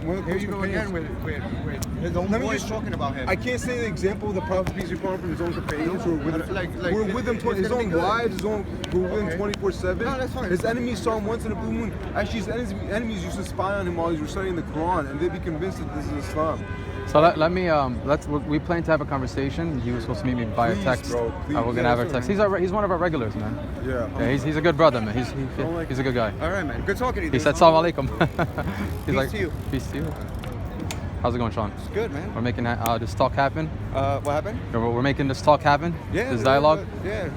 one of the Here you go again with his own voice talking about him. I can't say the example of the prophet peace be upon him from his own companions who were with him. We're with him, his own wives, who were with him 24/7. No, that's fine. His enemies saw him once in a blue moon. Actually, his enemies used to spy on him while he was reciting the Quran, and they'd be convinced that this is Islam. So we plan to have a conversation. He was supposed to meet me via text. Bro, please. We're gonna have a text. He's one of our regulars, man. Yeah. He's a good brother, man. He's a good guy. All right, man. Good talking to you. He said, "Salam alaikum." Peace to you. Peace to you. How's it going, Shawn? It's good, man. We're making this talk happen. What happened? We're making this talk happen. Yeah. This dialogue. Yeah.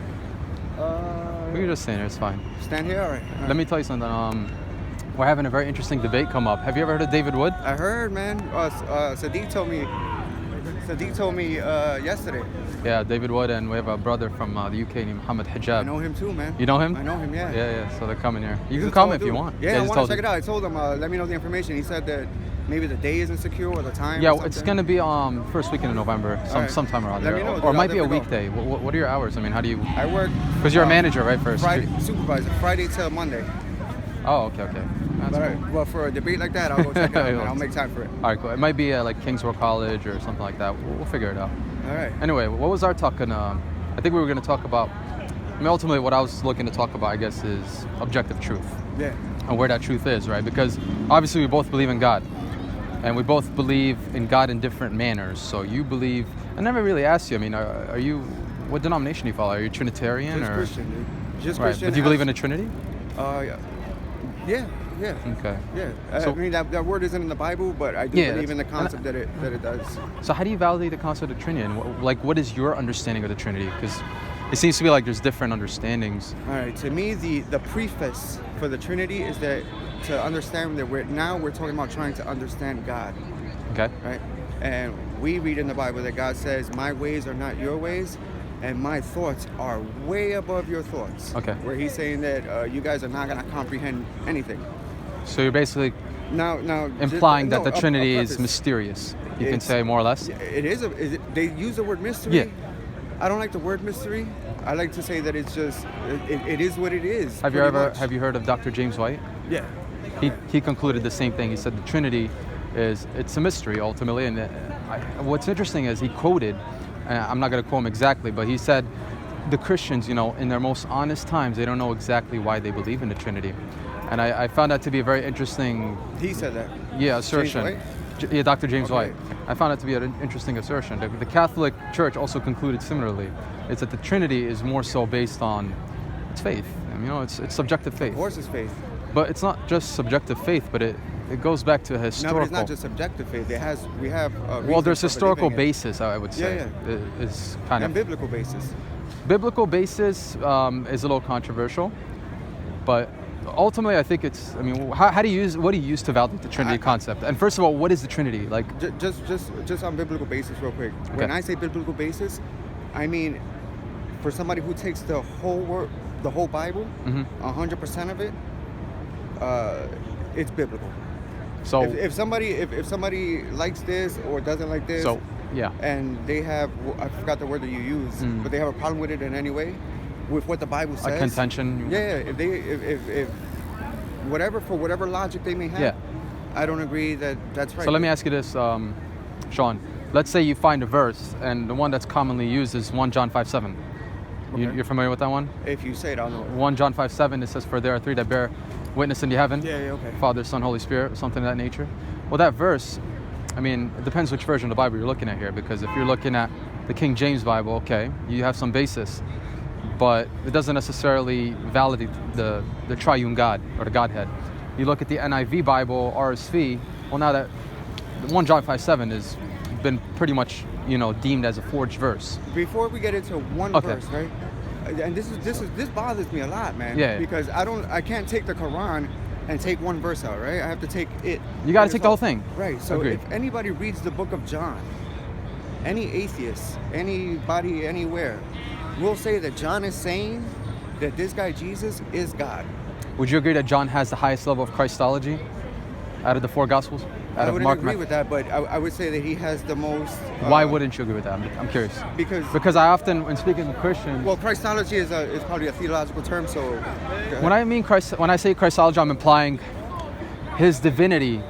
We were just saying it's fine. Stand here, all right. Let me tell you something. We're having a very interesting debate come up. Have you ever heard of David Wood? I heard, man. Sadiq told me yesterday. Yeah, David Wood, and we have a brother from the UK named Muhammad Hijab. I know him too, man. You know him? I know him, yeah. Yeah. So they're coming here. You can come if you want. Yeah, I want to check it out. I told him, let me know the information. He said that maybe the day isn't secure or the time. Yeah, it's gonna be first weekend in November, sometime around there. Or it might be a weekday. What are your hours? I mean, how do you? I work. Because you're a manager, right? First. Friday, supervisor. Friday till Monday. Oh, okay. That's cool. Well, for a debate like that, I'll go check it out, man. I'll make time for it. All right, cool. It might be like Kingsborough College or something like that. We'll figure it out. All right. Anyway, what was our talk? I think we were going to talk about. I mean, ultimately, what I was looking to talk about, I guess, is objective truth. Yeah. And where that truth is, right? Because obviously we both believe in God, and we both believe in God in different manners. So you believe. I never really asked you. I mean, are you? What denomination do you follow? Are you Trinitarian Just or? Christian, dude. Just right. Christian. But do you believe in the Trinity? Yeah. Okay. Yeah. So, I mean, that word isn't in the Bible, but I do believe in the concept that it does. So how do you validate the concept of Trinity? And what is your understanding of the Trinity? Because it seems to be like there's different understandings. All right. To me, the preface for the Trinity is that to understand that we're talking about trying to understand God. Okay. Right. And we read in the Bible that God says, "My ways are not your ways, and my thoughts are way above your thoughts." Okay. Where He's saying that you guys are not going to comprehend anything. So you're basically now implying that the Trinity is mysterious. You can say more or less. It is. They use the word mystery. Yeah. I don't like the word mystery. I like to say that it's just it is what it is. Have you heard of Dr. James White? Yeah. He concluded the same thing. He said the Trinity it's a mystery ultimately. And what's interesting is he quoted. I'm not going to quote him exactly, but he said the Christians, in their most honest times, they don't know exactly why they believe in the Trinity. And I found that to be a very interesting... He said that? Yeah, assertion. James White? Yeah, Dr. James Okay. White. I found that to be an interesting assertion. The Catholic Church also concluded similarly. It's that the Trinity is more so based on its faith. It's subjective faith. Of course it's faith. But it's not just subjective faith, but it goes back to historical... No, but it's not just subjective faith. We have... well, there's historical basis, I would say. Yeah. Is kind and of... biblical basis. Biblical basis is a little controversial, but ultimately I think it's, what do you use to validate the Trinity concept? And first of all, what is the Trinity? Like, just on biblical basis real quick. Okay. When I say biblical basis, I mean for somebody who takes the whole Bible, 100% of it, it's biblical. So if somebody likes this or doesn't like this, so yeah, and they have, I forgot the word that you use, but they have a problem with it in any way, with what the Bible says. A contention. Yeah, if for whatever logic they may have, yeah, I don't agree that's right. So let me ask you this, Shawn. Let's say you find a verse, and the one that's commonly used is 1 John 5:7. Okay. You're familiar with that one? If you say it, I'll know. 1 John 5:7, it says, "For there are three that bear witness in the heaven." Yeah, okay. Father, Son, Holy Spirit, something of that nature. Well, that verse, it depends which version of the Bible you're looking at here, because if you're looking at the King James Bible, okay, you have some basis, but it doesn't necessarily validate the triune God or the Godhead. You look at the NIV Bible, RSV, well, now that 1 John 5:7 has been pretty much, deemed as a forged verse. Before we get into one verse, right? And this bothers me a lot, man. Yeah. Because I can't take the Quran and take one verse out, right? I have to take it. You got to take the whole thing. Right. So Agreed. if anybody reads the book of John, any atheist, anybody, anywhere, will say that John is saying that this guy Jesus is God. Would you agree that John has the highest level of Christology out of the four Gospels? I wouldn't agree with that, but I would say that he has the most... Why wouldn't you agree with that? I'm curious. Because I often, when speaking to Christians... Well, Christology is probably a theological term, so... When I say Christology, I'm implying his divinity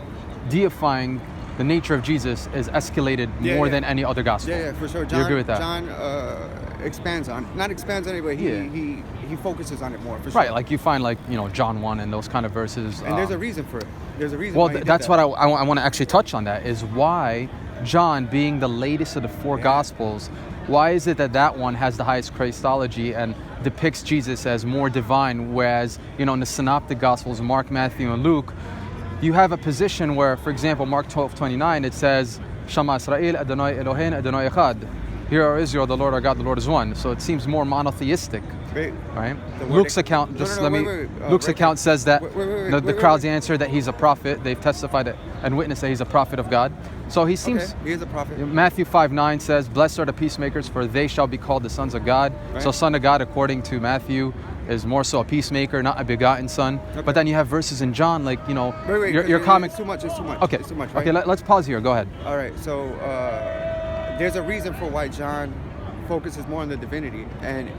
deifying the nature of Jesus is escalated more than any other gospel. Yeah, for sure. You agree with that? John expands on, not expands on it, but he focuses on it more, for sure. Right, like you find like, John 1 and those kind of verses. And there's a reason for it. There's a reason Well, why he did that's that. what I want to actually touch on, that is why John, being the latest of the four gospels, why is it that one has the highest Christology and depicts Jesus as more divine, whereas, in the synoptic gospels, Mark, Matthew, and Luke, you have a position where, for example, Mark 12:29, it says, Shema Israel, Adonai Eloheinu, Adonai Echad. Hear, O Israel, the Lord our God, the Lord is one. So it seems more monotheistic, right? Luke's account, Luke's account says that the crowd's answer that he's a prophet. They've testified and witnessed that he's a prophet of God. So he seems. He is a prophet. Matthew 5:9 says, "Blessed are the peacemakers, for they shall be called the sons of God." Right. So son of God, according to Matthew, is more so a peacemaker, not a begotten son. Okay. But then you have verses in John, like your comment. It's too much. It's too much. Okay. It's too much. Right? Okay. Let's pause here. Go ahead. All right. So there's a reason for why John focuses more on the divinity, and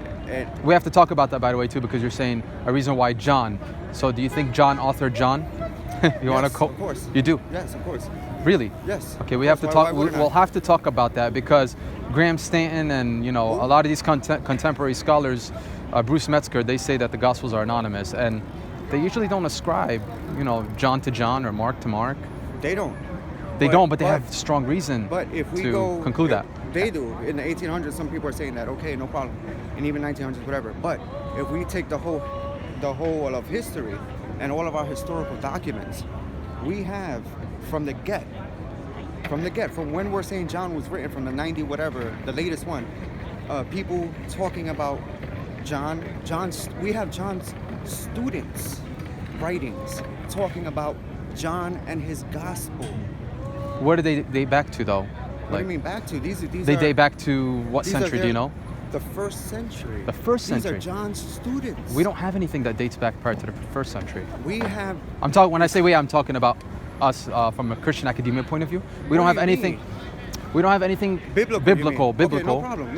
We have to talk about that, by the way, too, because you're saying a reason why John. So do you think John authored John? You want to of course. You do? Yes, of course. Really? Yes. Okay, we have to talk. We'll have to talk about that because Graham Stanton and a lot of these contemporary scholars, Bruce Metzger, they say that the Gospels are anonymous, and they usually don't ascribe, John to John or Mark to Mark. They don't. But they have strong reason But if we to conclude that. They do. In the 1800s, some people are saying that, okay, no problem. And even 1900s, whatever. But if we take the whole of history and all of our historical documents, we have from when we're saying John was written, from the 90 whatever, the latest one, people talking about John. We have John's students' writings talking about John and his gospel. Where do they date back to, though? What do you mean back to? These they date back to what century? Do you know? The first century. The first century. These are John's students. We don't have anything that dates back prior to the first century. We have. When I say we, I'm talking about us from a Christian academia point of view. We don't have anything. We don't have anything biblical. Okay, no problem.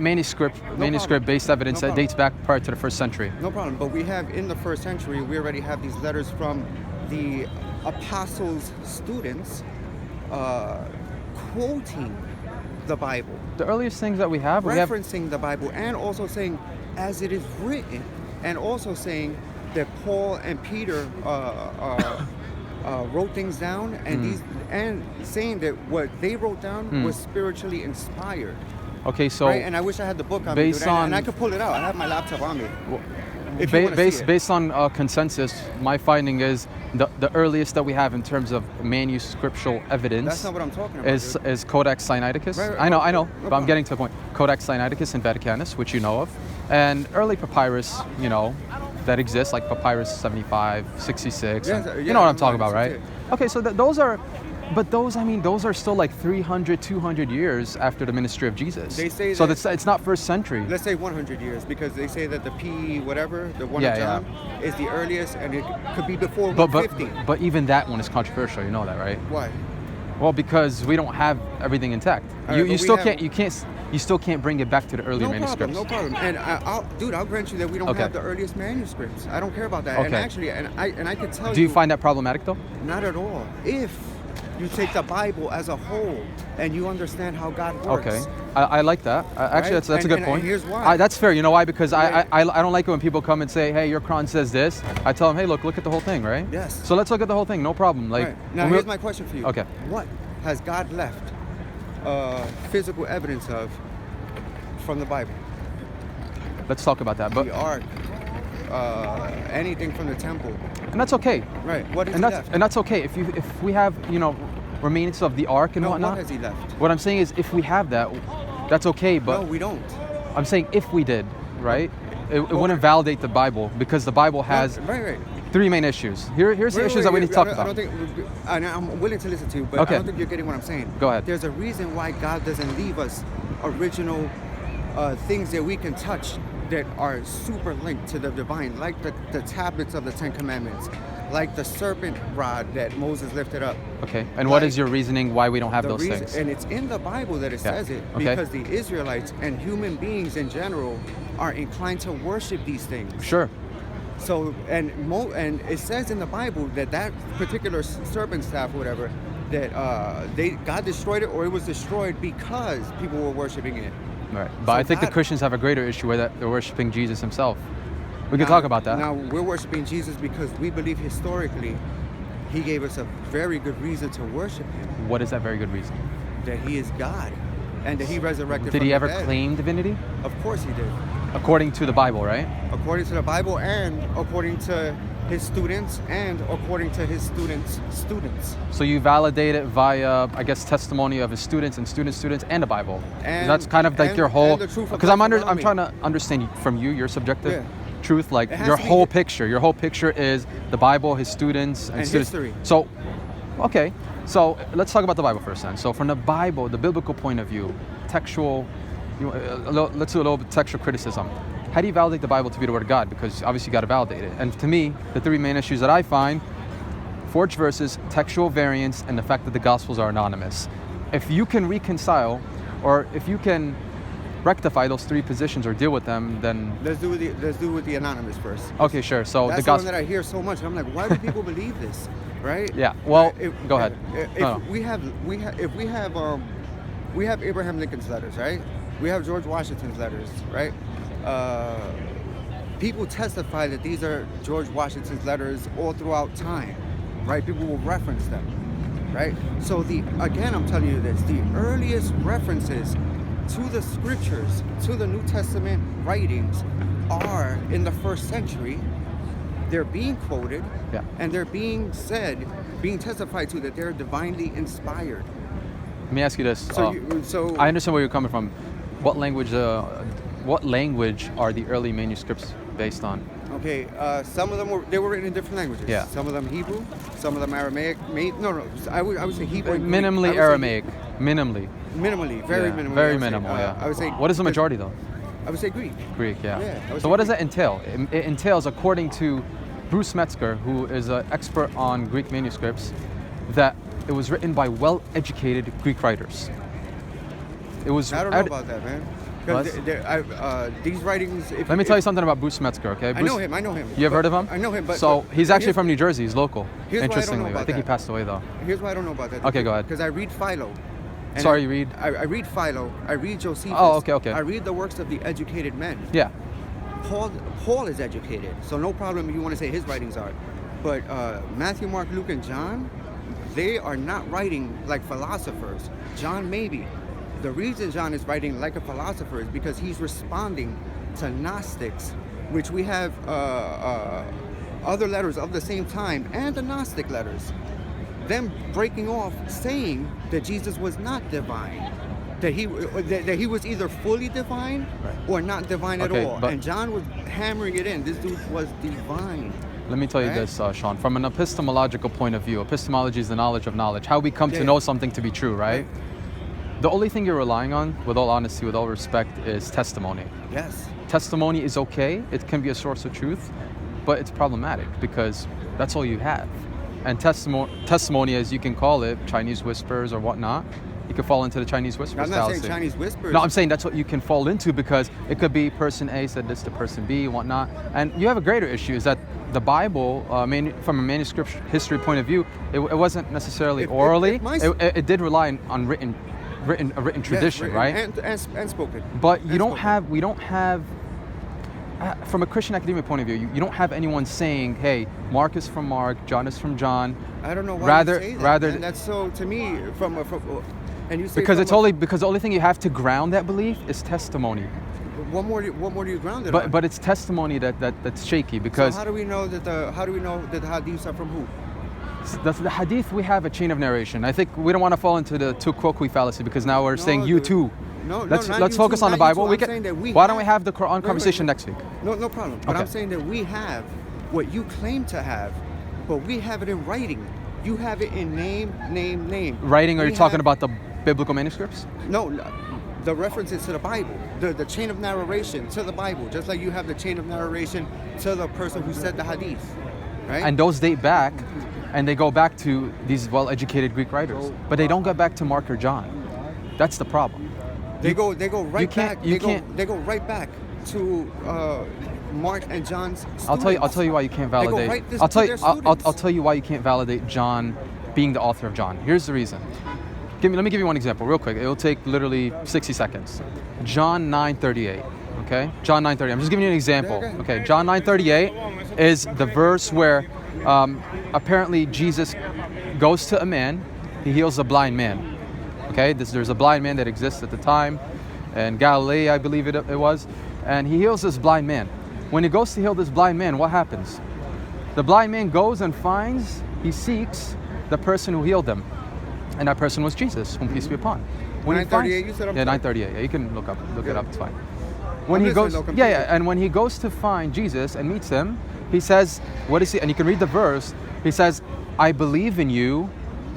Manuscript-based evidence that dates back prior to the first century. No problem. But we have in the first century, we already have these letters from the apostles' students quoting the Bible. The earliest things that we have, referencing the Bible, and also saying, as it is written, and also saying that Paul and Peter wrote things down, and saying that what they wrote down was spiritually inspired. Okay, so right? And I wish I had the book on me, dude, and I could pull it out. I have my laptop on me. Based on consensus, my finding is the earliest that we have in terms of manuscriptural evidence. That's not what I'm talking about. Is Codex Sinaiticus. Right, I know, no but I'm getting to the point. Codex Sinaiticus and Vaticanus, which you know of, and early papyrus, that exists, like Papyrus 75, 66. You know what I'm talking about, right? Okay, so those are. But those are still like 300, 200 years after the ministry of Jesus. They say so it's not first century. Let's say 100 years, because they say that the the one of John, is the earliest, and it could be before 150. But even that one is controversial. You know that, right? Why? Well, because we don't have everything intact. You still can't bring it back to the earlier manuscripts. No problem. And I'll grant you that we don't have the earliest manuscripts. I don't care about that. Okay. And actually, I could tell you. Do you find that problematic though? Not at all. If you take the Bible as a whole and you understand how God works. Okay, I like that. Actually, that's a good point. And here's why. That's fair. You know why? Because I don't like it when people come and say, "Hey, your Quran says this." I tell them, "Hey, look at the whole thing, right?" Yes. So let's look at the whole thing. No problem. Like now, here's my question for you. Okay. What has God left physical evidence of from the Bible? Let's talk about that. But the ark, anything from the temple. And that's okay. Right. What is left? And that's okay. If we have, remains of the ark and whatnot. What has he left? What I'm saying is, if we have that, that's okay. But no, we don't. I'm saying if we did, right? It wouldn't validate the Bible, because the Bible has three main issues. Here's the issues that we need to talk about. I'm willing to listen to you, but I don't think you're getting what I'm saying. Go ahead. There's a reason why God doesn't leave us original things that we can touch that are super linked to the divine, like the tablets of the Ten Commandments, like the serpent rod that Moses lifted up. Okay, and what is your reasoning why we don't have those things? And it's in the Bible that it says it, because the Israelites and human beings in general are inclined to worship these things. Sure. So and it says in the Bible that particular serpent staff or whatever, that God destroyed it, or it was destroyed because people were worshiping it. Right. But So I think the God- Christians have a greater issue where that they're worshiping Jesus himself. We can talk about that. Now we're worshiping Jesus because we believe historically he gave us a very good reason to worship him. What is that very good reason? That he is God, and that he resurrected. Did from he the ever dead. claim divinity? Of course he did. According to the Bible, right? According to the Bible, and according to his students, and according to his students' students. So you validate it via, I guess, testimony of his students and students' and the Bible. And- That's kind of like and- your whole. and the truth of Because I'm life around I'm me. trying to understand from you, your subjective Yeah. truth, like It has your to be whole the- picture. Your whole picture is the Bible, his students, and students. history. So, okay. So let's talk about the Bible first then. So from the Bible, the biblical point of view, textual, let's do a little bit textual criticism. How do you validate the Bible to be the Word of God? Because obviously you got to validate it. And to me, the three main issues that I find: forged verses, textual variants, and the fact that the Gospels are anonymous. If you can reconcile, or if you can rectify those three positions or deal with them, then Let's do with the anonymous first. okay, sure. So That's the the one Gospel. that I hear so much. I'm like, why do people believe this? Right? Yeah. Well, If- go ahead. If No, no. we have Abraham Lincoln's letters, right? We have George Washington's letters, right? People testify that these are George Washington's letters all throughout time, right? People will reference them, right? So again, I'm telling you this: the earliest references to the scriptures, to the New Testament writings, are in the 1st century. They're being quoted, Yeah. and they're being testified to that they're divinely inspired. Let me ask you this. So I understand where you're coming from. What language are the early manuscripts based on? okay, some of them were written in different languages. Yeah. Some of them Hebrew, some of them Aramaic. I would say Hebrew. and Greek. I Minimally would say Aramaic. Minimally. Minimally, very Yeah, minimally. Very I would say, minimal, yeah. I would say. What is the majority though? I would say Greek. Greek, yeah. Yeah, I would So say what does Greek. that entail? It entails, according to Bruce Metzger, who is an expert on Greek manuscripts, that it was written by well-educated Greek writers. It was. I don't know about that, man. What? Because these writings. Let me tell you something about Bruce Metzger, okay? I know him. I know him. You have but- heard of him? I know him, but so he's actually here's- from New Jersey. He's local. Here's why I don't know Interestingly, about think he that. passed away though. Here's why I don't know about that. Okay, go ahead. Because I read Philo. and Sorry, you read? I read Philo. I read Josephus. Oh, okay. I read the works of the educated men. Yeah. Paul is educated, so no problem if you want to say his writings are. But Matthew, Mark, Luke, and John, they are not writing like philosophers. John maybe. The reason John is writing like a philosopher is because he's responding to Gnostics, which we have other letters of the same time, and the Gnostic letters. Them breaking off, saying that Jesus was not divine, that he was either fully divine or not divine Okay, at all. but- And John was hammering it in. This dude was divine. Let me tell you Right? this, Shawn. From an epistemological point of view, epistemology is the knowledge of knowledge. How we come to Yeah. know something to be true, right? The only thing you're relying on, with all honesty, with all respect, is testimony. Yes. Testimony is okay. It can be a source of truth, but it's problematic because that's all you have. And testimony, as you can call it, Chinese whispers or whatnot, you could fall into the Chinese whispers I'm not saying fallacy. Chinese whispers. No, I'm saying that's what you can fall into because it could be person A said this to person B and whatnot. And you have a greater issue is that the Bible, from a manuscript history point of view, it wasn't necessarily If orally. my- It did rely on written tradition, Yes, right? And spoken. But you And don't spoken. have, we don't have, from a Christian academic point of view, you don't have anyone saying, hey, Mark is from Mark, John is from John. I don't know why rather- you say that. rather- And that's so to me and you say Because from it's only, because the only thing you have to ground that belief is testimony. what more do you ground it on? But it's testimony that's shaky because so how do we know that the hadiths are from who? the hadith, we have a chain of narration. I think we don't want to fall into the tu quoque fallacy because now we're saying you too. No, Let's not let's you focus too, on the not you Bible. too. We I'm can. saying that we Why have- don't we have the Quran Wait, conversation wait. next week? No problem. But Okay. I'm saying that we have what you claim to have, but we have it in writing. You have it in name. Writing? Are We you talking have- about the biblical manuscripts? No, the references to the Bible, the chain of narration to the Bible, just like you have the chain of narration to the person who said the hadith, right? And those date back, and they go back to these well-educated Greek writers, but they don't go back to Mark or John. That's the problem. they go right can't- back. you can't- They go right back to Mark and John's students. I'll tell you why you can't They go validate. right this I'll to tell their you. I'll students. tell you why you can't validate John being the author of John. Here's the reason. Let me give you one example real quick. It'll take literally 60 seconds. John 9:38. Okay, John 9:38. I'm just giving you an example. Okay, John 9:38 is the verse where apparently Jesus goes to a man. He heals a blind man. Okay, there's a blind man that exists at the time in Galilee, I believe it was, and he heals this blind man. When he goes to heal this blind man, what happens? The blind man goes and he seeks the person who healed him, and that person was Jesus, whom peace be upon. When 9:38, you said? Yeah, 9:38. Yeah, you can look it up. It's fine. When I'm he goes, listening, and when he goes to find Jesus and meets him, he says, "What is he?" And you can read the verse. He says, "I believe in you,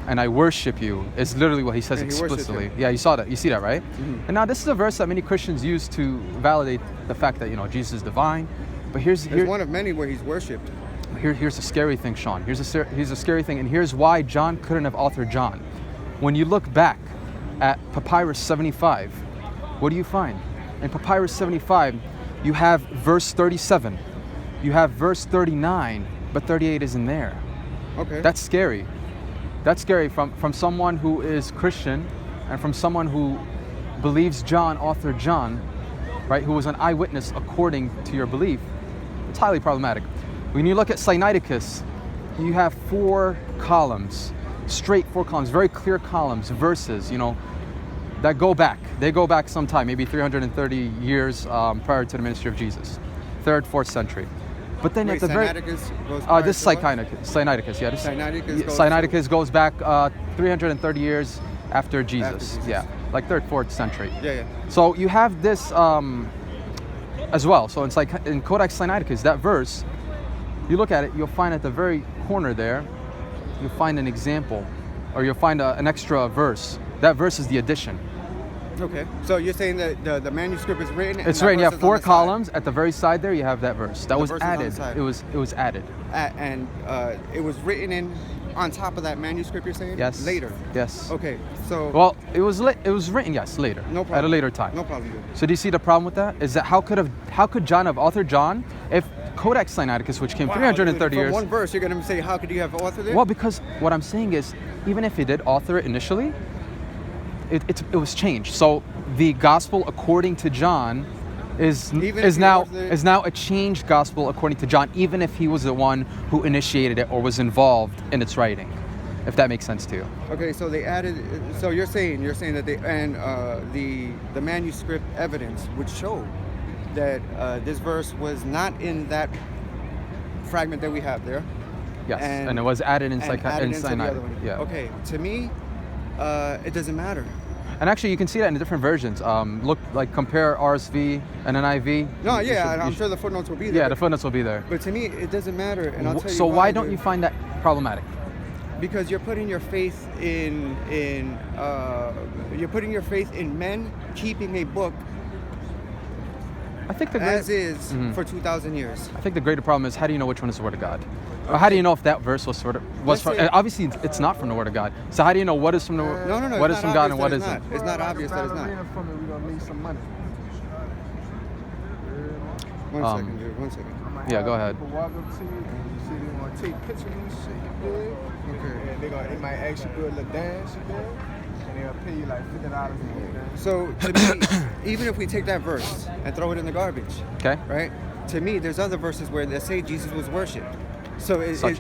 and I worship you." It's literally what he says And he worships explicitly. him. Yeah, you saw that. You see that, right? And now this is a verse that many Christians use to validate the fact that Jesus is divine. But here's one of many where he's worshipped. Here's a scary thing, Shawn. Here's a scary thing, and here's why John couldn't have authored John. When you look back at Papyrus 75, what do you find? In Papyrus 75, you have verse 37, you have verse 39, but 38 isn't there. Okay. That's scary. That's scary from someone who is Christian and from someone who believes John authored John, right? Who was an eyewitness according to your belief. It's highly problematic. When you look at Sinaiticus, you have 4 columns, straight 4 columns, very clear columns, verses, that go back. They go back sometime, maybe 330 years prior to the ministry of Jesus, 3rd, 4th century. But then at the Sinaiticus goes this is Sinaiticus, yeah. Sinaiticus goes back 330 years after Jesus. Yeah, like 3rd, 4th century. Yeah. So you have this as well. So it's like in Codex Sinaiticus, that verse, you look at it, you'll find at the very corner there, you'll find an example, or you'll find an extra verse. That verse is the addition. Okay. So you're saying that the manuscript is written? It's written. You have 4 columns. At the very side there, you have that verse. That was added. It was added. And it was written on top of that manuscript, you're saying? Yes. Later? Yes. Okay. So... Well, it was written, yes, later. No problem. At a later time. No problem. So do you see the problem with that? Is that how could John have authored John if Codex Sinaiticus, which came 330 years... From one verse, you're going to say, how could you have authored it? Well, because what I'm saying is, even if he did author it initially, it was changed. So the gospel according to John is now a changed gospel according to John, even if he was the one who initiated it or was involved in its writing, if that makes sense to you. Okay, so they added. So you're saying that the manuscript evidence would show that this verse was not in that fragment that we have there. Yes, and it was added in Sinai. Yeah. Okay, to me, it doesn't matter. And actually, you can see that in the different versions. Compare RSV and NIV. No, yeah, I'm sure the footnotes will be there. Yeah, the footnotes will be there. But to me, it doesn't matter, and I'll tell you So why don't you find that problematic? Because you're putting your faith in men keeping a book I think for 2,000 years. I think the greater problem is, how do you know which one is the Word of God? Okay. Or how do you know if that verse was obviously it's not from the Word of God. So how do you know what is from the what is from God and what isn't? It's not obvious that it's not. We're gonna need some money. One second, dude. 1 second. Yeah, go ahead. People walk up to you and you see they want to take pictures and shit. You dig? Okay. And they might ask you to do a little dance. You dig? And they'll pay you like $50 a day. So to me, even if we take that verse and throw it in the garbage, okay, right? To me, there's other verses where they say Jesus was worshipped. So anything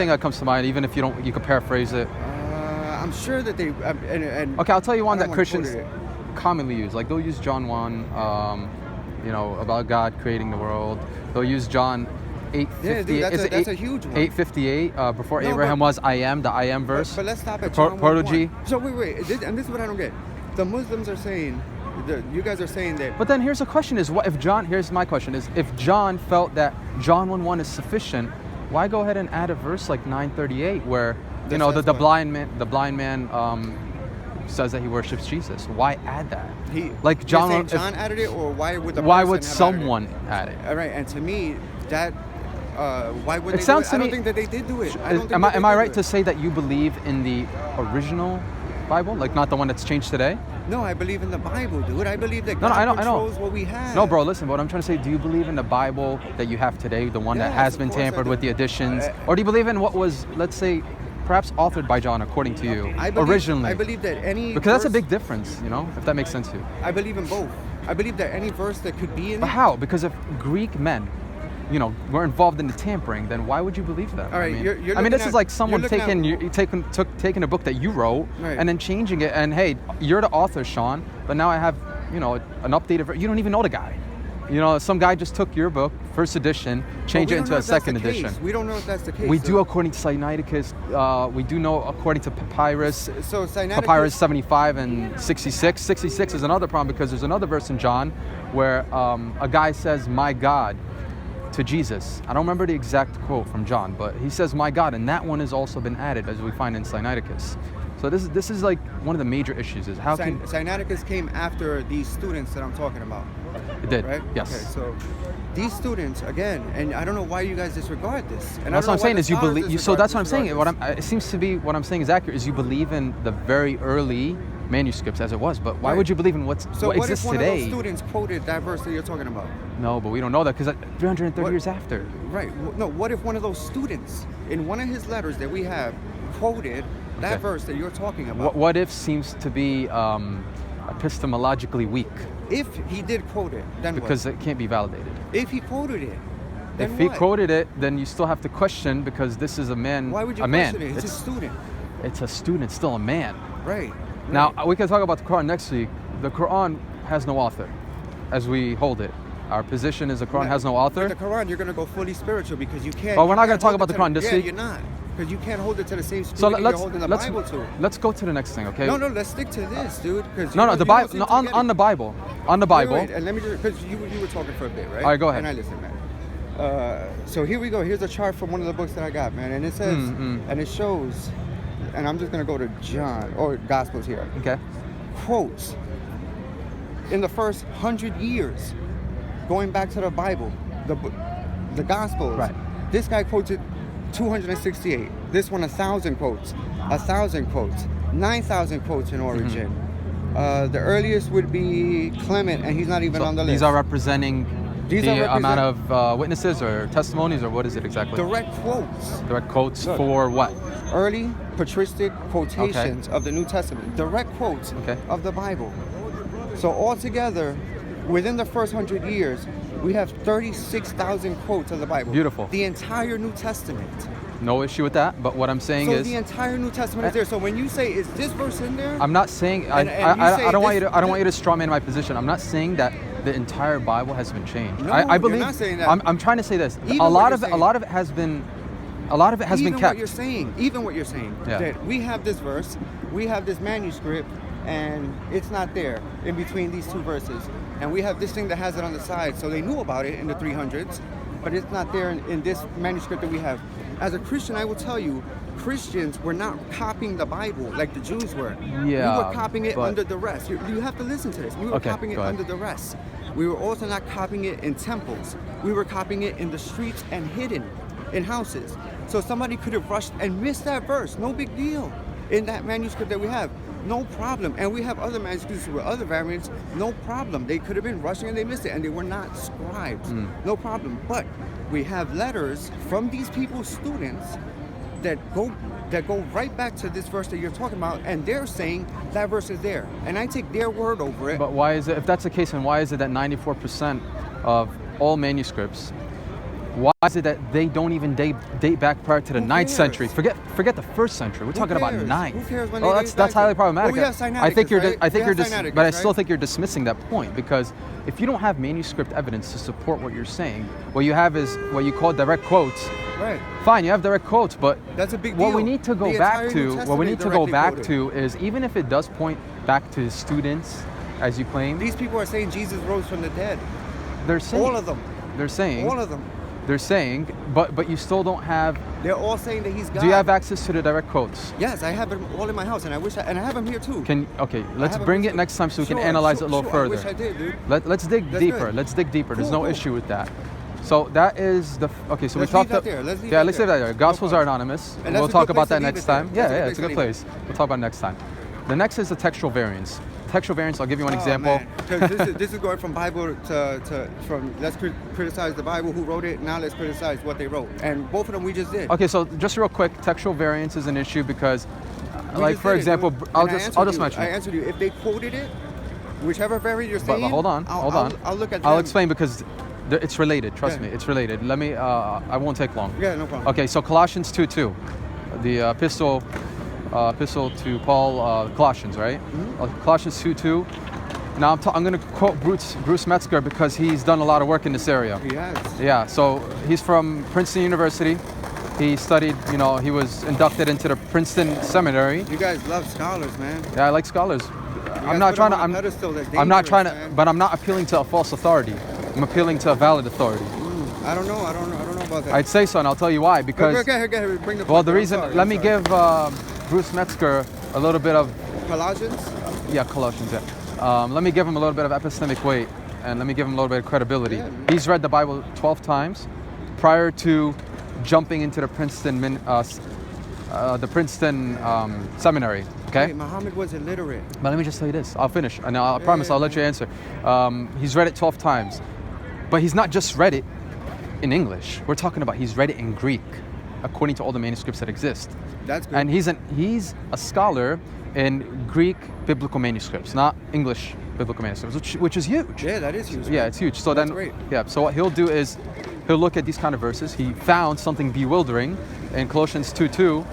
that comes to mind, even if you can paraphrase it. I'm sure that they. Okay, I'll tell you one that Christians commonly use. Like they'll use John 1, about God creating the world. They'll use John 8:58. Yeah, dude, that's a huge one. 8:58. Before Abraham was, I am, the I am verse. But let's stop at John 1:1. So wait, and this is what I don't get. The Muslims are saying, you guys are saying that. But then here's the question: is what if John? Here's my question: is if John felt that John 1:1 is sufficient, why go ahead and add a verse like 9:38 where the blind man says that he worships Jesus? Why add that? John added it, or why would someone add it? All right, and to me that. Why would it they sounds do it? to I don't me, think that they did do it. Am I right to say that you believe in the original Bible, like not the one that's changed today? No, I believe in the Bible, dude. I believe that No, God I know. controls what we have. No, bro, listen, what I'm trying to say, do you believe in the Bible that you have today, the one that Yes, has of been course I tampered do. with the additions? Or do you believe in what was, let's say, perhaps authored by John, according to you, originally? I believe that any Because that's a verse- big difference, you know, if that makes sense to you. I believe in both. I believe that any verse that could be in But it. how? Because if Greek men, you know, were involved in the tampering, then why would you believe that? All right, I mean, you're I mean, looking this at- is like someone you're looking taking a book that you wrote Right. and then changing it. And hey, you're the author, Shawn, but now I have, you know, an updated. You don't even know the guy. You know, some guy just took your book, first edition, changed it into a second edition. We don't know if that's the case. We so- do according to Sinaiticus. We do know according to Papyrus. So Sinaiticus, Papyrus 75 and 66. 66 is another problem because there's another verse in John where a guy says, "My God," to Jesus. I don't remember the exact quote from John, but he says, "My God," and that one has also been added, as we find in Sinaiticus. So this is like one of the major issues is how can Sinaiticus came after these students that I'm talking about, it did? right? Yes. Okay, so these students again, and I don't know why you guys disregard this. And I That's don't what I'm know why saying the is you scholars believe. So that's what I'm saying. disregard It seems to be what I'm saying is accurate. Is you believe in the very early manuscripts as it was, but why Right. would you believe in this. what So what if exists one today? of those students quoted that verse that you're talking about? No, but we don't know that because 330 What- years after. Right. No. What if one of those students in one of his letters that we have quoted that Okay. verse that you're talking about? What if seems to be epistemologically weak If he did quote it, then because what? it can't be validated. If he quoted it, then If what? he quoted it, then you still have to question because this is a man. Why would you a man? question it? It's a student. It's a student, still a man. Right. Now we can talk about the Quran next week. The Quran has no author, as we hold it. Our position is the Quran has no author. With the Quran, you're going to go fully spiritual because you can't. But we're you not gonna can't talk hold about it the to Quran this yeah, week. you're not. Because you can't hold it to the same So spirit you're let's holding the let's Bible to. let's go to the next thing, okay? No, let's stick to this, dude. Because No, the Bible. No, on the Bible. On the Bible. Wait, and let me just because you were talking for a bit, right? All right, go ahead. And I listen, man. So here we go. Here's a chart from one of the books that I got, man, and it says, and it shows, and I'm just gonna go to John or Gospels here. Okay. Quotes in the first 100 years, going back to the Bible, the Gospels. Right. This guy quoted 268. This one 1,000 quotes. 1,000 quotes. 9,000 quotes in origin. The earliest would be Clement, and he's not even on the list. These are representing These the are amount of witnesses or testimonies, or what is it exactly? direct quotes. Direct quotes Look. for what? Early patristic quotations of the New Testament. Direct quotes Okay. of the Bible. So altogether, within the first 100 years, we have 36,000 quotes of the Bible. Beautiful. The entire New Testament. No issue with that. But what I'm saying So is, the entire New Testament is there. So when you say, is this verse in there? I'm not saying And you say I don't want you this- to I don't want you to strawman my position. I'm not saying that the entire Bible has been changed. No, I you're believe not saying that. I'm trying to say this. Even A what lot you're of it, saying. a lot of it has been Even kept. what you're saying, Yeah. that we have this verse, we have this manuscript, and it's not there in between these two verses. And we have this thing that has it on the side, so they knew about it in the 300s, but it's not there in this manuscript that we have. As a Christian, I will tell you, Christians were not copying the Bible like the Jews were. We Yeah, were copying it but- under duress. You have to listen to this. We were Okay, copying it go ahead. under duress. We were also not copying it in temples. We were copying it in the streets and hidden in houses. So somebody could have rushed and missed that verse. No big deal. In that manuscript that we have, no problem. And we have other manuscripts with other variants, no problem. They could have been rushing and they missed it, and they were not scribes. No problem. But we have letters from these people's students that go right back to this verse that you're talking about, and they're saying that verse is there. And I take their word over it. But why is it? If that's the case, then why is it that 94% of all manuscripts? Why is it that they don't even date back prior to the Who 9th cares? century? Forget the 1st century. We're talking about cares? 9th. Who cares when Well, they that's date back highly to- problematic. Well, we have I think you're Sinaiticus, right? but I We have still Sinaiticus, think you're dismissing that point because if you don't have manuscript evidence to support what you're saying, what you have is what you call direct quotes. Right. Fine, you have direct quotes, but That's a big what deal. we need to go The back entire to, New what we Testament need to go directly back quoted. to is even if it does point back to students, as you claim, These people are saying Jesus rose from the dead. they're saying All of them. They're saying All of them. they're saying, but you still don't have. They're all saying that he's God. Do you have access to the direct quotes? Yes, I have them all in my house, and I have them here too. Let's have a bring it picture. next time so we can Sure, analyze sure, it a little sure. further. I wish I did, dude. Let's dig That's deeper. good. Let's dig deeper. There's Cool, no cool. issue with that. So that is the okay. So Let's we talked. leave that there. Let's leave Let's that leave that there. there. Gospels No are problem. anonymous. And that's We'll a talk good about place that to leave next it there. time. Yeah, That's a good it's a place good to leave it. place. We'll talk about it next time. The next is the textual variance. Textual variance, I'll give you one example. Man. 'Cause this is going from Bible from let's criticize the Bible, who wrote it, now let's criticize what they wrote. And both of them we just did. Okay, so just real quick, textual variance is an issue because, We like just for did it, example, dude. I'll And I just answered mention I it. answered you. If they quoted it, whichever variant you're saying, But hold on. I'll look at them. I'll explain because it's related. Trust Yeah. me, it's related. Let me. I won't take long. Yeah, no problem. Okay, so Colossians 2:2, the epistle to Paul, Colossians, right? Colossians 2:2. Now I'm going to quote Bruce Metzger because he's done a lot of work in this area. He has. Yeah, so he's from Princeton University. He studied, he was inducted into the Princeton Seminary. You guys love scholars, man. Yeah, I like scholars. I'm guys not put trying them to. on a pedestal, that's I'm not dangerous, trying to. man. But I'm not appealing to a false authority. I'm appealing to a valid authority. I don't know about that. I'd say so, and I'll tell you why. Because Go ahead, bring the well, point. the I'm reason. sorry, Let I'm me sorry. give Bruce Metzger a little bit of Colossians. Colossians. Yeah. Let me give him a little bit of epistemic weight, and let me give him a little bit of credibility. Yeah. He's read the Bible 12 times prior to jumping into the Princeton Seminary. Okay. Hey, Muhammad was illiterate. But let me just tell you this. I'll finish, and I promise I'll let you answer. He's read it 12 times, but he's not just read it in English. We're talking about he's read it in Greek, according to all the manuscripts that exist. That's good. And he's a scholar in Greek biblical manuscripts, not English biblical manuscripts, which is huge. Yeah, that is huge. Yeah, man. it's huge. So That's then, great. yeah. So what he'll do is he'll look at these kind of verses. He found something bewildering in Colossians 2:2.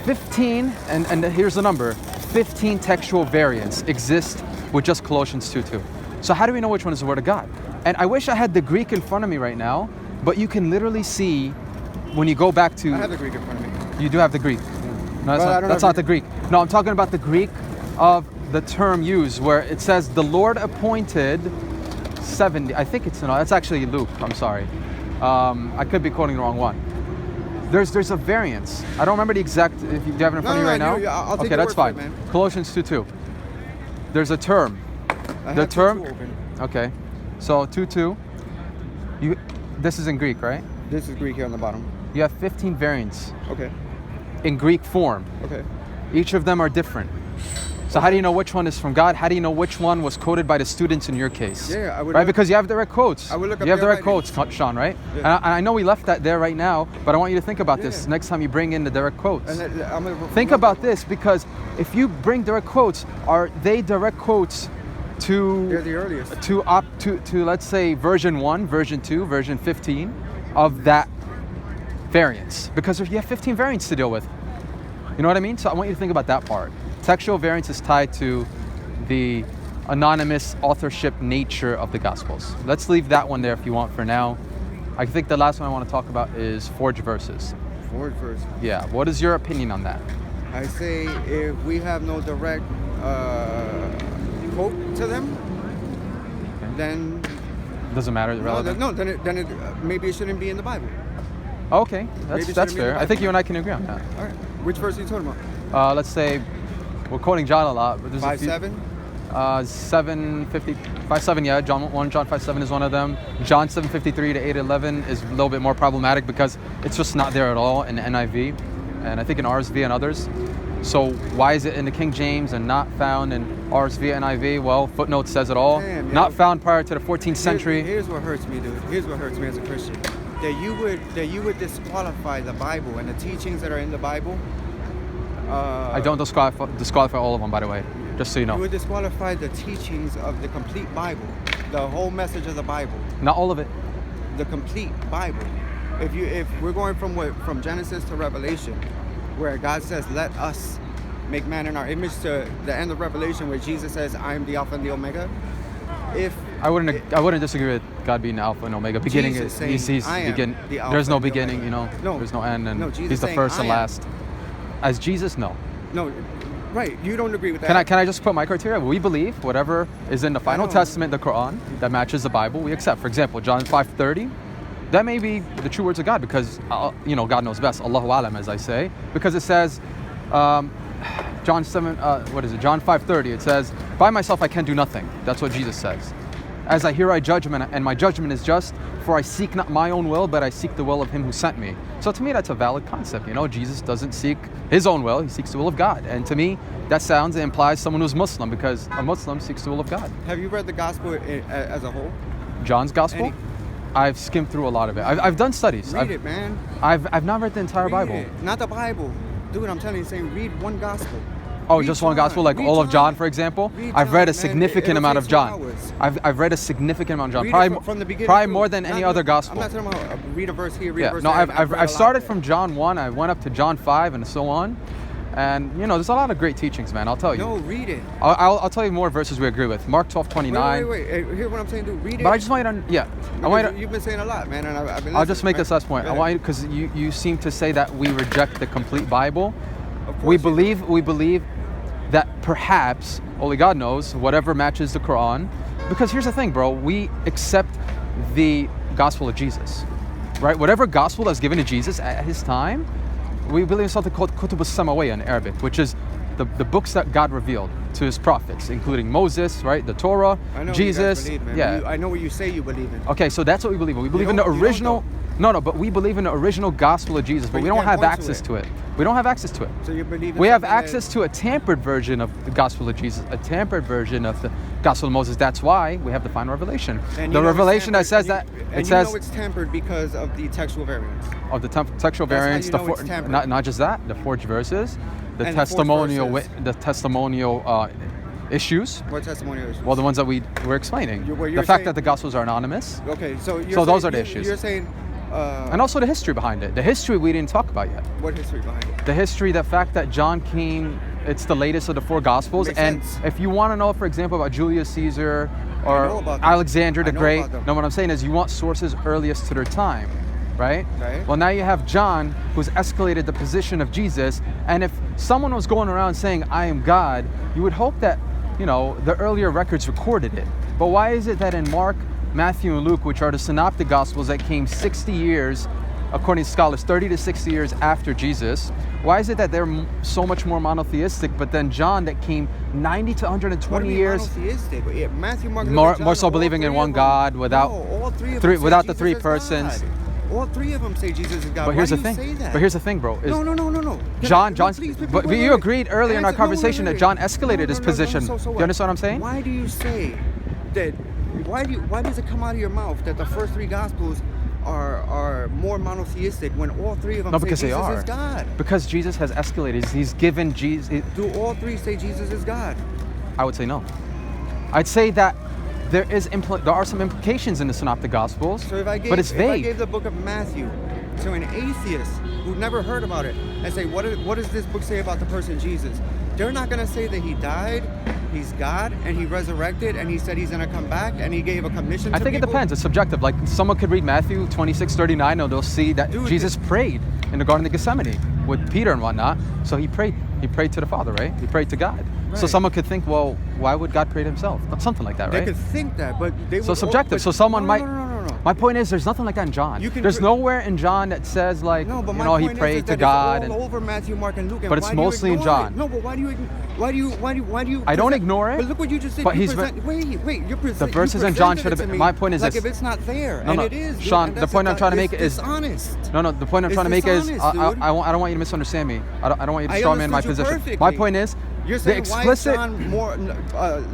15, and here's the number, 15 textual variants exist with just Colossians 2:2. So how do we know which one is the word of God? And I wish I had the Greek in front of me right now, but you can literally see when you go back to... I have the Greek in front of me. You do have the Greek. No, Well, I don't that's have not the Greek. No, I'm talking about the Greek of the term used where it says the Lord appointed 70. I think it's, no, that's actually Luke. I'm sorry. I could be quoting the wrong one. There's a variance. I don't remember the exact. If you have it in front of you right now. I'll take okay, your that's word for fine. it, man. Colossians 2:2. There's a term. I The have term. 2:2 open. Okay. So 2:2. This is in Greek, right? This is Greek here on the bottom. You have 15 variants Okay. in Greek form. Okay. Each of them are different. So how do you know which one is from God? How do you know which one was quoted by the students in your case? Yeah, I would right, look- because you have direct quotes. I would look up You have their direct quotes, writings. Shawn, right? Yeah. And I know we left that there right now, but I want you to think about this Yeah. next time you bring in the direct quotes. And I'm gonna Think about this, because if you bring direct quotes, are they direct quotes They're to the earliest. to let's say version 1, version 2, version 15 of that variance? Because you have 15 variants to deal with. You know what I mean? So I want you to think about that part. Textual variance is tied to the anonymous authorship nature of the Gospels. Let's leave that one there if you want for now. I think the last one I want to talk about is forged verses. Forward verse. Yeah, what is your opinion on that? I say if we have no direct quote to them, then Doesn't matter, relevant? then it maybe it shouldn't be in the Bible. Okay, Maybe it that's shouldn't be in fair. the I think Bible. you and I can agree on that. All right. Which verse are you talking about? Let's say we're quoting John a lot, but there's a few. 5:7. 7:50, 5:7. Yeah, John 5:7 is one of them. John 7:53 to 8:11 is a little bit more problematic because it's just not there at all in the NIV, and I think in RSV and others. So why is it in the King James and not found in RSV and NIV? Well, footnote says it all. Damn, Not yo. found prior to the 14th century. Here's what hurts me, dude. Here's what hurts me as a Christian. That you would disqualify the Bible and the teachings that are in the Bible. I don't disqualify all of them, by the way, just so you You know. would disqualify the teachings of the complete Bible, the whole message of the Bible, Not all of it. the complete Bible. If we're going from Genesis to Revelation, where God says, "Let us make man in our image," to the end of Revelation, where Jesus says, "I am the Alpha and the Omega." I wouldn't disagree with God being Alpha and Omega. Beginning Jesus is saying, he's "I am begin. the Alpha There's no and the beginning, Omega." No. There's no end, and No, Jesus he's the saying, first and "I am." last. As Jesus, no. No, right? You don't agree with that? Can I just put my criteria? We believe whatever is in the final know. testament, the Quran, that matches the Bible, we accept. For example, John 5:30, that may be the true words of God because God knows best. Allahu alam, as I say, because it says. John 7, John 5:30. It says, "By myself I can do nothing." That's what Jesus says. "As I hear, I judge, and my judgment is just. for I seek not my own will, but I seek the will of him who sent me. So to me, that's a valid concept. You know, Jesus doesn't seek his own will, he seeks the will of God. And to me, that implies someone who's Muslim, because a Muslim seeks the will of God. Have you read the gospel as a whole? John's gospel? I've skimmed through a lot of it. I've done studies. Read it, man. I've not read the entire Bible. It. Not the Bible. Dude, I'm telling you, saying read one gospel. Oh, read just one John. gospel, like read all of John, John. for example? Read I've John, read a man. significant amount of John. I've read a significant amount of John. Read Probably, from the beginning probably through. more than any other gospel. I'm not talking about read a verse here, read a verse no, there. I've started from John 1, I went up to John 5 and so on. And, you know, there's a lot of great teachings, man, I'll tell you. No, read it. I'll tell you more verses we agree with. Mark 12:29. Wait. Hear what I'm saying, dude. Read it. But I just want you to, You've been saying a lot, man, and I've been I'll just make listening, this last point. I want you, because you seem to say that we reject the complete Bible. Of course We you believe that perhaps, only God knows, whatever matches the Quran. Because here's the thing, bro, we accept the gospel of Jesus, right? Whatever gospel that's given to Jesus at his time, we believe in something called Kutub al-Samawiyya in Arabic, which is the books that God revealed to his prophets, including Moses, right? The Torah, I know Jesus. What you guys believe, man. Yeah. I know what you say you believe in. Okay, so that's what we believe in. We believe in the don't, you original. don't, No, but we believe in the original gospel of Jesus, but But we you don't can't have point to access it. to it. We don't have access to it. So you believe in We have something access to a tampered version of the gospel of Jesus, a tampered version of the gospel of Moses. That's why we have the final revelation. And The you know it's revelation that tampered, says that and it says you know it's tampered because of the textual variants. of the textual That's how variants, you know it's tampered. not just that, the forged verses, the And the forged testimonial, verses. the testimonial issues. What testimonial issues? Well, the ones that we were explaining. You're The fact saying- that the gospels are anonymous, Okay, so you're So saying, those are the issues. You're saying, and also the history behind it. The history we didn't talk about yet. what history behind it? The history, the fact that John came, it's the latest of the four gospels. Makes And sense. if you want to know, for example, about Julius Caesar I know or about them. Alexander the I know Great, about them. no, what I'm saying is you want sources earliest to their time, right? Right. Well, now you have John, who's escalated the position of Jesus. And if someone was going around saying, I am God, you would hope that, you know, the earlier records recorded it. But why is it that in Mark, Matthew, and Luke, which are the synoptic gospels that came 60 years, according to scholars, 30 to 60 years after Jesus, why is it that they're so much more monotheistic, but then John that came 90 to 120 years Monotheistic? Yeah, Matthew, Mark, Luke, more and John, so all believing in three one of them- God without No, all three of three- them say without the Jesus three is persons. God. All three of them say Jesus is God. But here's Why the do you thing. say that? But here's the thing, bro. Is No. John, Please, but wait, you wait. agreed earlier in our Answer- conversation that John escalated his No, position. so Do what? you understand what I'm saying? Why do you say that? Why does it come out of your mouth that the first three gospels are more monotheistic when all three of them No, say because Jesus they are. is God? Because Jesus has escalated. He's given Jesus. Do all three say Jesus is God? I would say no. I'd say that there are some implications in the synoptic gospels, So if I gave, but it's if I vague. gave the book of Matthew to an atheist who never heard about it and say, what does this book say about the person Jesus? They're not going to say that he died, he's God, and he resurrected, and he said he's going to come back, and he gave a commission I to think people. it depends. It's subjective. Like someone could read Matthew 26:39, and they'll see that Dude, Jesus prayed in the Garden of Gethsemane with Peter and whatnot. So he prayed to the Father, right? He prayed to God. So Right. someone could think, well, why would God pray to himself? Something like that, They right? could think that, but they So would subjective. but- So someone no, might. No. My point is, there's nothing like that in John. You can There's pre- nowhere in John that says like, No, but you my know, he point prayed is to that God. it's all over Matthew, Mark, and Luke. And But it's why do you mostly in ignore John. it? No, but why do you? I don't present- ignore it, But look what you just said. but You he's present, wait, you're present. The verses in John should have been. My point is like this. if it's not there, No, and no, it is. dude, Sean, and the that's point I'm trying to it's make is- dishonest. No, the point I'm It's trying to make is dishonest, I dude. don't want you to misunderstand me. I don't want you to I straw man my understood you position. My perfectly. point is You're the saying explicit. why is John more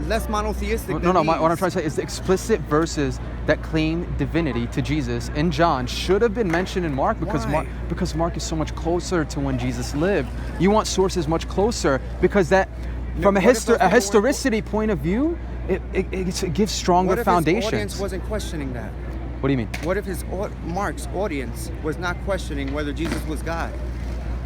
less monotheistic? No, than what I'm these? trying to say is the explicit verses that claim divinity to Jesus in John should have been mentioned in Mark because Why? Mark is so much closer to when Jesus lived. You want sources much closer because that, No, from a what if those people weren't- historicity point of view, it gives stronger What if foundations. his audience wasn't questioning that? What do you mean? What if Mark's audience was not questioning whether Jesus was God?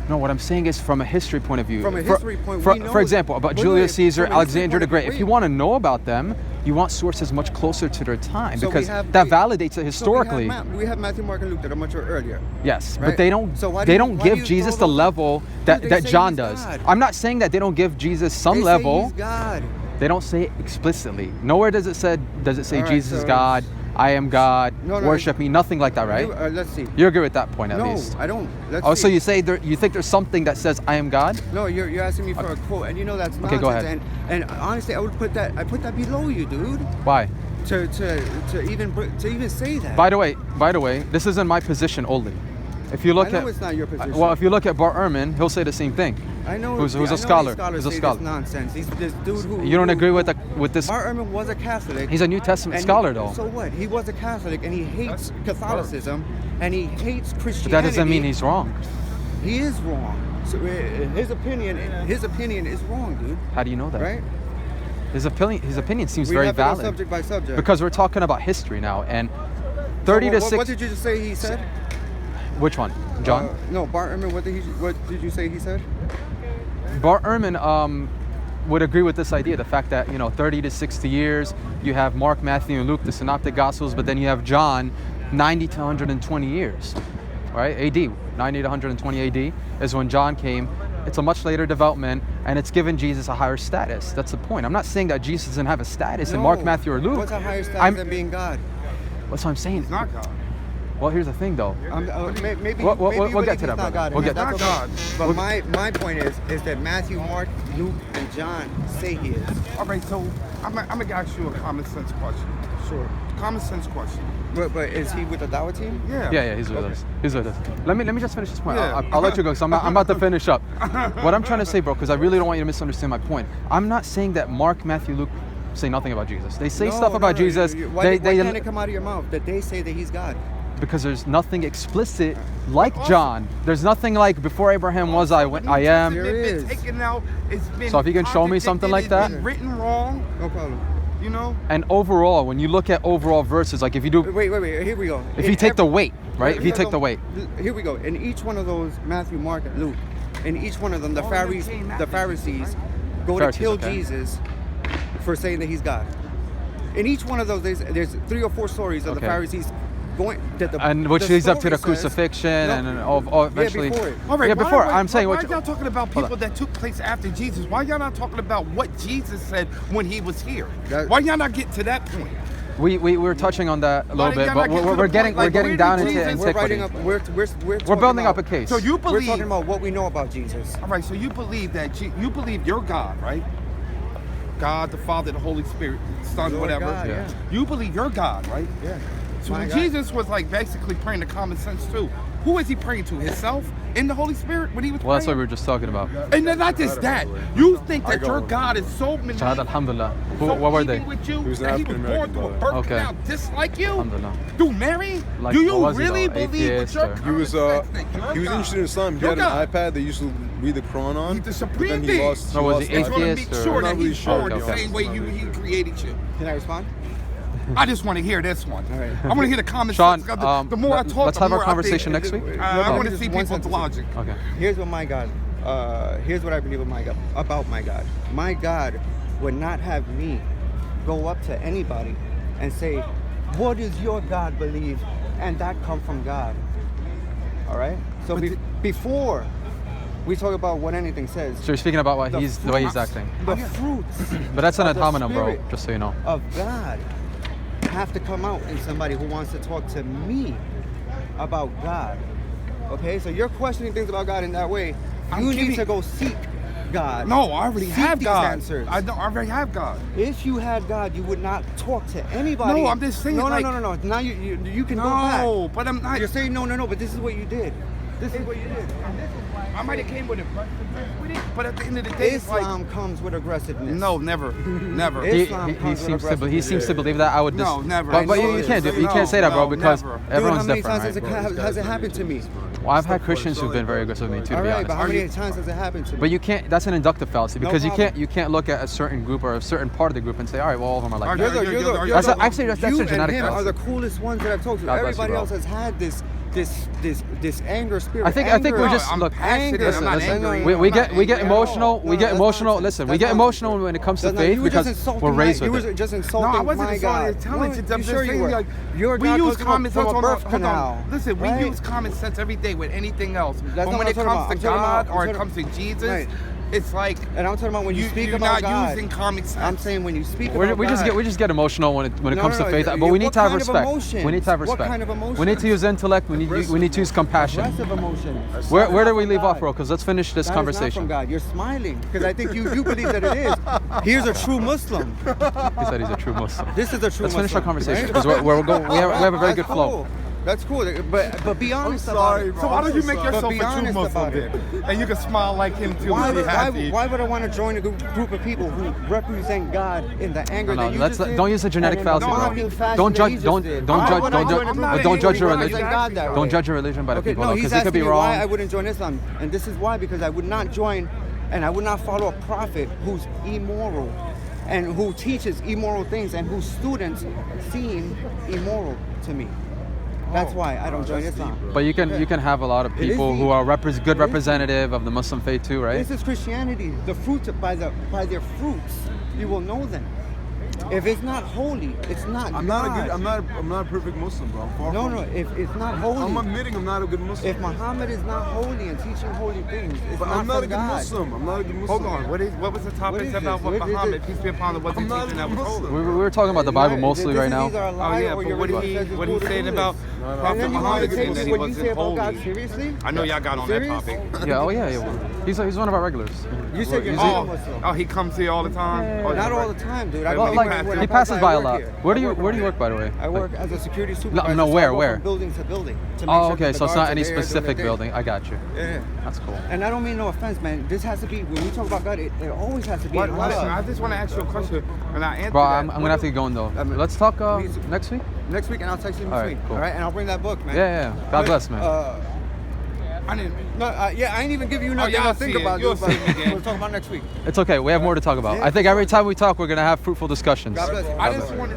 No, what I'm saying is from a history point of view. From a history point, for, we know for example, about wait, Julius wait, Caesar, from a history Alexander the point- Great. If wait. you want to know about them, you want sources much closer to their time So we because have- that we- validates it historically. We have Matthew, Mark, and Luke that are much earlier. Yes, Right? but they don't. So why they do you- don't why do give you Jesus throw the those- level that, Dude, that they say John he's does. God. I'm not saying that they don't give Jesus some They say level. he's God. They don't say it explicitly. Nowhere does it say All right, Jesus is so- God. I am God. No, worship me. Nothing like that, right? Let's see. You agree with that point at No, least? I don't. Let's Oh, see. so you say you think there's something that says I am God? No, you're asking me for a quote, and you know that's nonsense. Okay, go ahead. And honestly, I put that below you, dude. Why? to even say that. By the way, this isn't my position only. If you look I know it's not your position. Well, if you look at Bar Ehrman, he'll say the same thing. I know. Who's I a know scholar? These Who's a say scholar? This nonsense. He's this dude who. You don't agree with this? Bar Ehrman was a Catholic. He's a New Testament and scholar, though. So what? He was a Catholic, and he hates Catholicism, and he hates Christianity. But that doesn't mean he's wrong. He is wrong. So his opinion is wrong, dude. How do you know that? Right? His opinion seems We very have to go valid. subject by subject. Because we're talking about history now, and 30 to 60. What did you just say he said? Which one, John? No, Bar Ehrman. What did you say he said? Bar Ehrman would agree with this idea, the fact that 30 to 60 years, you have Mark, Matthew, and Luke, the Synoptic Gospels, but then you have John, 90 to 120 years, right? AD, 90 to 120 AD is when John came. It's a much later development, and it's given Jesus a higher status. That's the point. I'm not saying that Jesus doesn't have a status in Mark, Matthew, or Luke. What's a higher status than being God? That's what I'm saying. He's not God. Well, here's the thing, though. Maybe we'll get to that, not brother. God. We'll get That's to that. okay. But my point is that Matthew, Mark, Luke, and John say he is. All right, so I'm gonna ask you a common sense question. Sure. Common sense question. But is he with the Dawah team? Yeah, he's with us. He's with us. Let me just finish this point. Yeah. I'll let you go because I'm about to finish up. What I'm trying to say, bro, because I really don't want you to misunderstand my point. I'm not saying that Mark, Matthew, Luke say nothing about Jesus. They say stuff about Jesus. Why can't it come out of your mouth that they say that he's God? Because there's nothing explicit like John. There's nothing like before Abraham was, I am. There is. Taken out. It's been So if you can show me something like that. It's been written wrong. No problem. You know. And overall, when you look at overall verses, like if you do, Wait. Here we go. if you take the weight, right? If you take the weight. Here we go. In each one of those, Matthew, Mark, and Luke, in each one of them, the Pharisees go to kill Jesus for saying that he's God. In each one of those, there's 3 or 4 stories of the Pharisees going and which leads up to the crucifixion and eventually. Before it. All right, yeah, before. why, I'm saying why are y'all talking about people that took place after Jesus? Why y'all not talking about what Jesus said when he was here? Why y'all not get to that point? We were touching on that a little bit, but we're getting down into antiquity. We're building up a case. So you believe? We're talking about what we know about Jesus. All right. So you believe that you believe you're God, right? God, the Father, the Holy Spirit, Son, Lord whatever. God, yeah. You believe you're God, right? Yeah. So when Jesus was like basically praying to common sense too, who is he praying to? Himself in the Holy Spirit when he was praying? Well, that's what we were just talking about. And then not just that. You think that your God is so many. Shahad alhamdulillah. So What were they? with you, He was an that he was African-American born through a brother. birth Okay. canal just like you? Alhamdulillah. Through Mary? Like, Do you what was he, really though? believe with Atheist your or- common He was sense that you're he was God? interested in Islam. He You're had an God. iPad that used to read the Quran on. He's the but supreme then he being. lost. No, was he lost He's life. going to atheist make or- sure I'm that not really he's sure, born to the be same way he created you. Can I respond? I just want to hear this one. All right. I want to hear the common Shawn, sense. The more I talk, let's the have our more conversation I think, next week. I want to Just see one people's sentence. logic. Okay. Here's what my God. Here's what I believe about my God. My God would not have me go up to anybody and say, "What does your God believe?" and that come from God. All right. So before we talk about what anything says, So you're speaking about what The the way he's fruits. acting. the fruits But that's an of ad the hominem, bro. Spirit Just so you know. of God have to come out in somebody who wants to talk to me about God. Okay, so you're questioning things about God in that way. I'm You giving- need to go seek God. No, I already Seek have these God. answers. I already have God. If you had God, you would not talk to anybody. No, I'm just saying, No, like- no. Now you can go back. No, but I'm not. You're saying no, but this is what you did. This is what you did. I might have came with it, but at the end of the day, it's like, Islam comes with aggressiveness. no, never, never. It- He, Islam he comes with seems to aggressiveness. he seems to believe that. I would No, never. But I know you it can't is. you can't say that, bro, No, because never. Dude, everyone's how many different, times right? has it happened to me? Well, I've had Christians who've been very aggressive with me too, to All be right, honest. but how many times has it happened to me? But you can't. That's an inductive fallacy because problem. you can't look at a certain group or a certain part of the group and say, all right, well, all of them are like Are that. you- That's actually that's you a genetic and him are fallacy. the coolest ones that I've talked to. God bless you, Everybody bro. else has had this anger spirit. I think we're just I'm look. passionate, Listen, I'm not listen. angry. We I'm get not angry. emotional. We No, get that's emotional. nonsense. Listen, we That's get nonsense. emotional when it comes to That's not- faith you were just because insulting we're raised you with were it. just No, insulting I wasn't my insulting God. intelligence. No, I'm you just sure you saying, were. like, Your we God use comes from common sense a on birth hold canal. on. Listen, right? we use common sense every day with anything else. That's But not when what it I'm comes talking to about. God I'm or it talking comes to Jesus, Right. It's like And I'm talking about when you speak you're about not God. using common sense. I'm saying when you speak about We God. just get emotional when it comes to faith, but we What need to have kind of respect. emotions? We need to have What respect. kind of We need emotions? to use intellect. We need to use compassion. Aggressive emotions. Where do we From leave off, God. bro? Because let's finish this That is conversation. not from God. You're smiling because I think you believe that it is. Here's a true Muslim. He said he's a true Muslim. This is a true Let's Muslim. finish our conversation right? because we're going. We have a very That's good flow. cool. That's cool. But be honest sorry, about it. So why don't you make But yourself be a true honest Muslim about it. then? And you can smile like him too Why and be would, happy. why would I want to join a group of people who represent God in the anger No, that you let's just did? don't use the genetic and in the fallacy, bro. mocking fashion Don't that judge. he just Don't did? don't Why judge. would I Don't join judge. a group of Don't people judge who your represent religion. God that Don't way? judge your religion by the Okay, people, no, though, he's because it could be asking me why I wrong. wouldn't join Islam, and this is why, because I would not join, and I would not follow a prophet who's immoral, and who teaches immoral things, and whose students seem immoral to me. That's why I don't join Islam. But you can have a lot of It is people who deep. are good It is representative of the Muslim faith too, right? This is Christianity. The fruit by their fruits, you will know them. If it's not holy, it's not I'm God. not a perfect Muslim, bro. I'm far No, from no. it. If it's not holy, I'm admitting I'm not a good Muslim. if Muhammad is not holy and teaching holy things, it's But not I'm not from a good God. Muslim. I'm not a good Muslim. Hold on. What was the topic is about this? what What is Muhammad, it? peace be upon him, wasn't I'm not teaching a that was Muslim. holy? We were talking about the Bible mostly right now. Either a Oh lie yeah, or but your what religion he says it's what he cool to said do about this. Prophet And then you want Muhammad to saying take that he what you wasn't say about God holy. seriously? I know y'all got on that Serious? topic. Yeah. Oh yeah. He's one of our regulars. You said you're Is not a he- Muslim. Oh, he comes here all the time. Yeah, Oh, Not right. all the time, dude. I Well, go like, when he I passes I by a work lot. here. Where do I you work work by the way? I work as a security supervisor. no, so I where, go where? From building to building. To make Oh, sure okay. that the So it's guards not are any there doing specific their thing. building. I got you. Yeah. That's cool. And I don't mean no offense, man. This has to be, when we talk about God, it always has to be in Listen, love. I just want to ask you a question, and I answer Bro, that. I'm gonna have to get going though. Let's Let's talk please- next week. Next week, and I'll text you in All right, between. cool. All right, and I'll bring that book, man. Yeah. God bless, man. I didn't. No, yeah, I ain't even give you nothing y'all to think see it. about. You'll Dude, but see it again. we'll talk about next week. It's okay. We have more to talk about. I think every time we talk, we're gonna have fruitful discussions. God bless you. I just wanted.